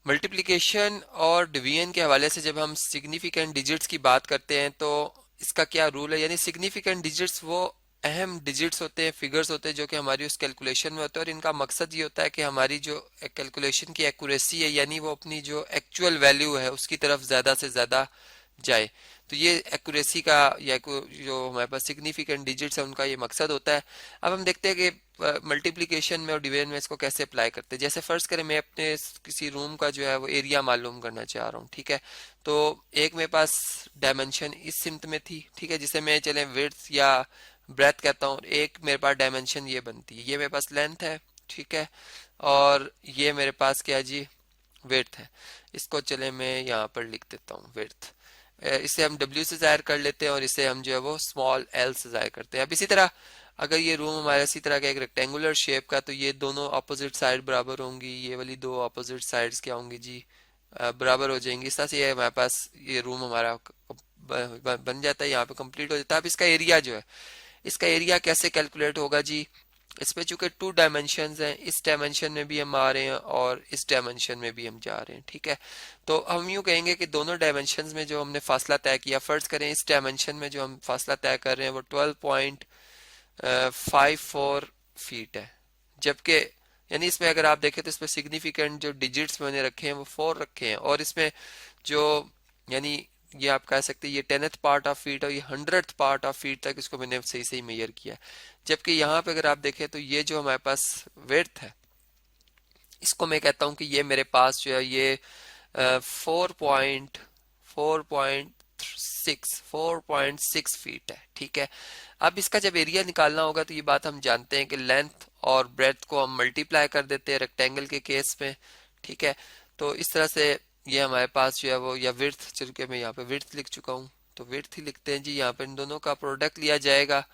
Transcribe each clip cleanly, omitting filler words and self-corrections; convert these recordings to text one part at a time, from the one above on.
Multiplication और division के हवाले से जब हम सिग्निफिकेंट डिजिट्स की बात करते हैं तो इसका क्या रूल है, यानी सिग्निफिकेंट डिजिट्स वो अहम डिजिट्स होते हैं, फिगर्स होते हैं जो कि हमारी उस कैलकुलेशन में होते हैं, और इनका मकसद ये होता है कि हमारी जो कैलकुलेशन की एक्यूरेसी है, यानी वो अपनी जो एक्चुअल वैल्यू है उसकी तरफ ज़्यादा से ज़्यादा जाए। तो ये एक्यूरेसी का या जो हमारे पास सिग्निफिकेंट डिजिट्स है उनका ये मकसद होता है। अब हम देखते हैं कि मल्टीप्लिकेशन में और डिवीजन में इसको कैसे अप्लाई करते हैं। जैसे फर्ज करें मैं अपने किसी रूम का जो है वो एरिया मालूम करना चाह रहा हूँ, ठीक है। तो एक मेरे पास डायमेंशन इस सिमत में थी, ठीक है, जिसे मैं चले विड्थ या ब्रेथ कहता हूँ। एक मेरे पास डायमेंशन ये बनती है, ये मेरे पास लेंथ है, ठीक है, और ये मेरे पास क्या जी, विड्थ है। इसको चले मैं यहाँ पर लिख देता हूँ विड्थ। इसे हम W से जाहिर कर लेते हैं और इसे हम जो है वो स्मॉल l से जाहिर करते हैं। अब इसी तरह अगर ये रूम हमारा इसी तरह का एक रेक्टेंगुलर शेप का, तो ये दोनों अपोजिट साइड बराबर होंगी, ये वाली दो अपोजिट साइड्स क्या होंगी जी, बराबर हो जाएंगी। इस तरह से ये हमारे पास ये रूम हमारा बन जाता है, यहाँ पे कंप्लीट हो जाता है। अब इसका एरिया जो है, इसका एरिया कैसे कैलकुलेट होगा जी, इसमें चूंकि टू डायमेंशंस हैं, इस डायमेंशन में भी हम आ रहे हैं और इस डायमेंशन में भी हम जा रहे हैं, ठीक है। तो हम यूं कहेंगे कि दोनों डायमेंशंस में जो हमने फासला तय किया, फर्ज करें इस डायमेंशन में जो हम फासला तय कर रहे हैं वो 12.54 फीट है, जबकि यानी इसमें अगर आप देखें तो इसमें सिग्निफिकेंट जो डिजिट्स मैंने रखे हैं वो 4 रखे हैं, और इसमें जो यानी ये आप कह सकते हैं ये 10th पार्ट ऑफ फीट और ये 100th पार्ट ऑफ फीट तक इसको मैंने सही सही मेजर किया है। जबकि यहाँ पे अगर आप देखें तो ये जो हमारे पास विड्थ है, इसको मैं कहता हूँ कि ये मेरे पास जो है ये 4.6 फीट है, ठीक है। अब इसका जब एरिया निकालना होगा तो ये बात हम जानते हैं कि लेंथ और ब्रेथ को हम मल्टीप्लाई कर देते हैं रेक्टेंगल के केस में, ठीक है। तो इस तरह से ये हमारे पास जो है वो, या विड्थ, चल के मैं यहाँ पे विड्थ लिख चुका हूँ तो विड्थ ही लिखते हैं जी, यहाँ पे इन दोनों का प्रोडक्ट लिया जाएगा।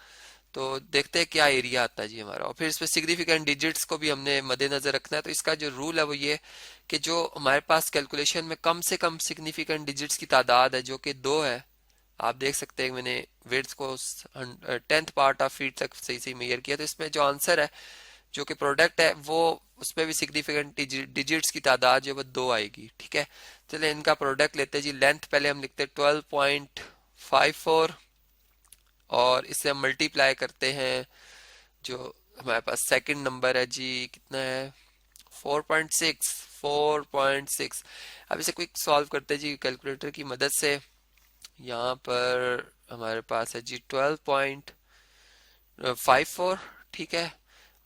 तो देखते हैं क्या एरिया आता है जी हमारा, और फिर इसमें सिग्निफिकेंट डिजिट्स को भी हमने मद्देनजर रखना है। तो इसका जो रूल है वो ये कि जो हमारे पास कैलकुलेशन में कम से कम सिग्निफिकेंट डिजिट्स की तादाद है जो कि 2 है, आप देख सकते हैं मैंने विड्थ को 10th पार्ट ऑफ फीट तक सही सही मेजर किया, तो इसमें जो आंसर है जो कि प्रोडक्ट है वो उसमें भी सिग्निफिकेंट डिजिट्स की तादाद जो है वो 2 आएगी, ठीक है। चलिए इनका प्रोडक्ट लेते हैं जी। लेंथ पहले हम लिखते हैं 12.54 और इससे हम मल्टीप्लाई करते हैं जो हमारे पास सेकंड नंबर है जी, कितना है 4.6, 4.6। अब इसे क्विक सॉल्व करते हैं जी कैलकुलेटर की मदद से। यहाँ पर हमारे पास है जी 12.54, ठीक है,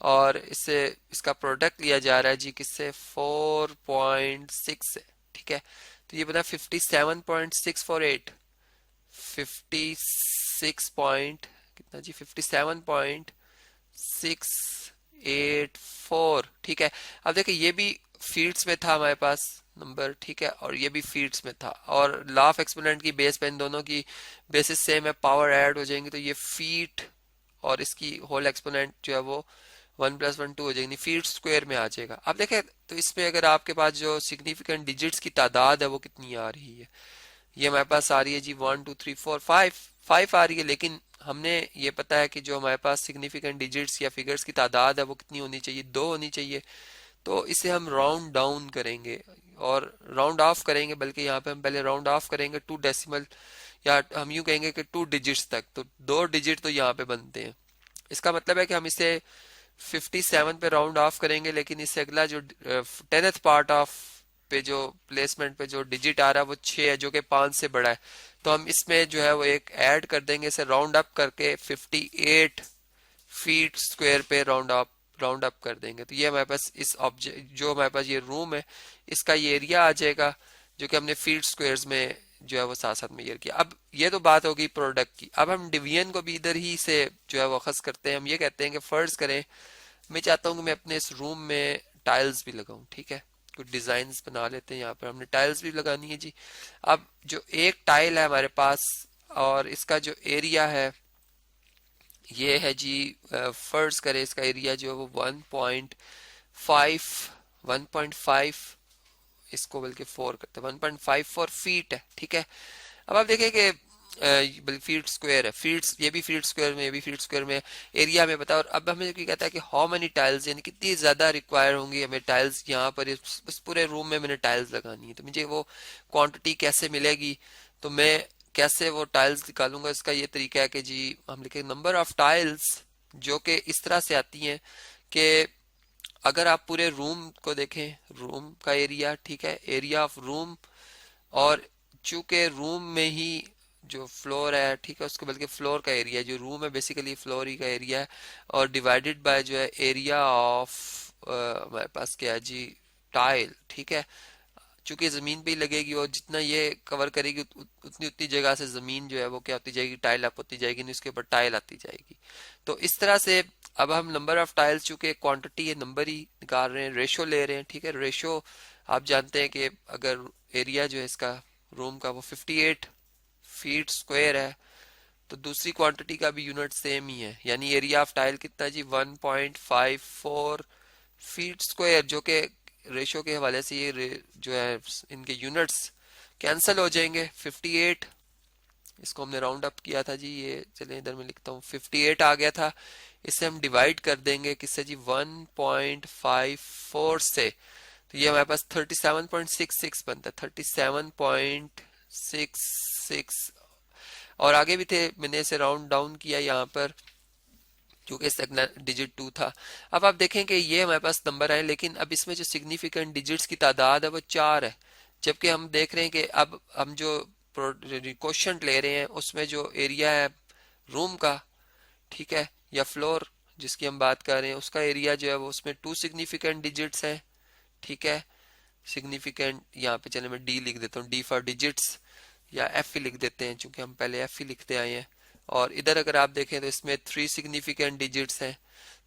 और इससे इसका प्रोडक्ट लिया जा रहा है जी किससे, 4.6 से, ठीक है। तो ये बना 57.648, 56 पॉइंट कितना जी, 57.684, ठीक है। अब देखिए ये भी फीट्स में था हमारे पास नंबर, ठीक है, और ये भी फीट्स में था, और लॉ ऑफ एक्सपोनेंट की बेस पे इन दोनों की बेसिस सेम है, पावर ऐड हो जाएंगी तो ये फीट और इसकी होल एक्सपोनेंट जो है वो 1+1 2 हो जाएगी, फीट स्क्वायर में आ जाएगा। अब देखें तो इसमें अगर आपके पास जो सिग्निफिकेंट डिजिट्स की तादाद है वो कितनी आ रही है, ये हमारे पास आ रही है जी 1 2 3 4 5 आ रही है, लेकिन हमने ये पता है कि जो हमारे पास सिग्निफिकेंट डिजिट्स या फिगर्स की तादाद है वो कितनी होनी चाहिए, 2 होनी चाहिए। तो इसे हम राउंड डाउन करेंगे और राउंड ऑफ करेंगे, बल्कि यहाँ पे हम पहले राउंड ऑफ करेंगे 2 डेसिमल, या हम यूं कहेंगे कि 2 डिजिट्स तक, तो 2 डिजिट तो यहाँ पे बनते हैं। इसका मतलब है कि हम इसे 57 पे राउंड ऑफ करेंगे, लेकिन इससे अगला जो 10th पार्ट ऑफ पे जो प्लेसमेंट पे जो डिजिट आ रहा है वो 6 है जो कि 5 से बड़ा है, तो हम इसमें जो है वो एक ऐड कर देंगे, इसे राउंड अप करके 58 फीट स्क्वायर पे राउंड अप कर देंगे। तो ये हमारे पास इस ऑब्जेक्ट जो हमारे पास ये रूम है इसका ये एरिया आ जाएगा जो कि हमने फीट स्क्वायर्स में जो है वो साथ साथ मेजर किया। अब ये तो बात होगी प्रोडक्ट की, अब हम डिवीजन को भी इधर ही से जो है वो अखज करते हैं। हम ये कहते हैं कि फर्ज करें मैं चाहता हूँ कि मैं अपने इस रूम में टाइल्स भी लगाऊं, ठीक है, कुछ डिजाइन बना लेते हैं। यहाँ पर हमने टाइल्स भी लगानी है जी। अब जो एक टाइल है हमारे पास और इसका जो एरिया है ये है जी, फर्ज करें इसका एरिया जो है वो 1.5, इसको बल्कि 4 करते हैं, 1.54 फीट है, ठीक है। अब आप देखें कि बल्कि फीट स्क्वायर है, फीट्स, ये भी फीट स्क्वायर में, ये भी फीट स्क्वायर में, एरिया में पता है। और अब हमें क्या कहता है कि हाउ मेनी टाइल्स, यानी कितनी ज्यादा रिक्वायर होंगी हमें टाइल्स यहाँ पर, इस पूरे रूम में मैंने टाइल्स लगानी है, तो मुझे वो क्वांटिटी कैसे मिलेगी, तो मैं कैसे वो टाइल्स निकालूंगा, इसका ये तरीका है कि जी हम लिखें नंबर ऑफ टाइल्स, जो कि इस तरह से आती हैं कि अगर आप पूरे रूम को देखें, रूम का एरिया, ठीक है, एरिया ऑफ रूम, और चूंकि रूम में ही जो फ्लोर है, ठीक है, उसको बल्कि फ्लोर का एरिया, जो रूम है बेसिकली फ्लोर ही का एरिया है, और डिवाइडेड बाय जो है एरिया ऑफ हमारे पास क्या है जी, टाइल, ठीक है, चूंकि जमीन पे ही लगेगी और जितना ये कवर करेगी उतनी उतनी जगह से जमीन जो है वो क्या होती जाएगी, टाइल अप होती जाएगी, नहीं उसके ऊपर टाइल आती जाएगी। तो इस तरह से अब हम नंबर ऑफ टाइल्स, चूंकि क्वांटिटी है, नंबर ही निकाल रहे हैं, रेशो ले रहे हैं, ठीक है, रेशो आप जानते हैं कि अगर एरिया जो है इसका रूम का वो 58 फीट स्क्वायर है, तो दूसरी क्वांटिटी का भी यूनिट सेम ही है, यानी एरिया ऑफ टाइल कितना जी 1.54 फीट स्क्वायर, जो कि रेशो के हवाले से ये जो है इनके यूनिट्स कैंसिल हो जाएंगे। 58, इसको हमने राउंड अप किया था जी, ये चले इधर मैं लिखता हूँ, 58 आ गया था, इससे हम डिवाइड कर देंगे किससे जी, 1.54 से, तो ये हमारे पास 37.66 बनता है, 37.66, और आगे भी थे, मैंने इसे राउंड डाउन किया यहाँ पर क्योंकि डिजिट 2 था। अब आप देखें कि ये हमारे पास नंबर आए, लेकिन अब इसमें जो सिग्निफिकेंट डिजिट्स की तादाद है वो 4 है, जबकि हम देख रहे हैं कि अब हम जो क्वेश्चन ले रहे हैं उसमें जो एरिया है रूम का, ठीक है, या फ्लोर जिसकी हम बात कर रहे हैं, उसका एरिया जो है वो उसमें 2 सिग्निफिकेंट डिजिट्स हैं, ठीक है, सिग्निफिकेंट, यहाँ पे चले मैं डी लिख देता हूँ, डी फॉर डिजिट्स, या एफ ही लिख देते हैं क्योंकि हम पहले एफ ही लिखते आए हैं। और इधर अगर आप देखें तो इसमें 3 सिग्निफिकेंट डिजिट्स हैं,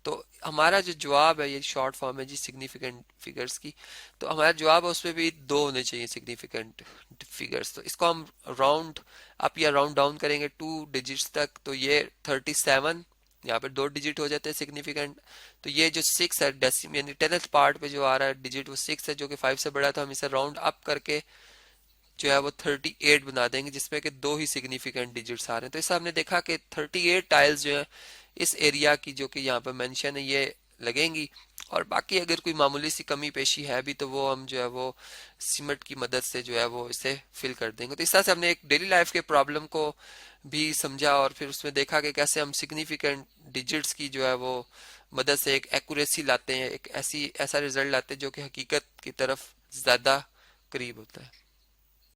तो हमारा जो जवाब है, ये शॉर्ट फॉर्म है जी सिग्निफिकेंट फिगर्स की, तो हमारा जवाब है उसमें भी 2 होने चाहिए सिग्निफिकेंट फिगर्स, तो इसको हम राउंड अप या राउंड डाउन करेंगे 2 डिजिट्स तक, तो ये 37, यहाँ पे 2 डिजिट हो जाते हैं सिग्निफिकेंट, तो ये जो 6 है डेसिम यानी 10th पार्ट पे जो आ रहा है डिजिट वो 6 है, जो कि 5 से बड़ा, तो हम इसे राउंड अप करके जो है वो 38 बना देंगे, जिसमें कि 2 ही सिग्निफिकेंट डिजिट्स आ रहे हैं। तो इससे हमने देखा कि 38 टाइल्स जो है इस एरिया की, जो कि यहाँ पर मेंशन है, ये लगेंगी, और बाकी अगर कोई मामूली सी कमी पेशी है भी तो वो हम जो है वो सीमेंट की मदद से जो है वो इसे फिल कर देंगे। तो इस तरह से हमने एक डेली लाइफ के प्रॉब्लम को भी समझा, और फिर उसमें देखा कि कैसे हम सिग्निफिकेंट डिजिट्स की जो है वो मदद से एक एक्यूरेसी लाते हैं, एक ऐसा रिजल्ट लाते हैं जो कि हकीकत की तरफ ज्यादा करीब होता है।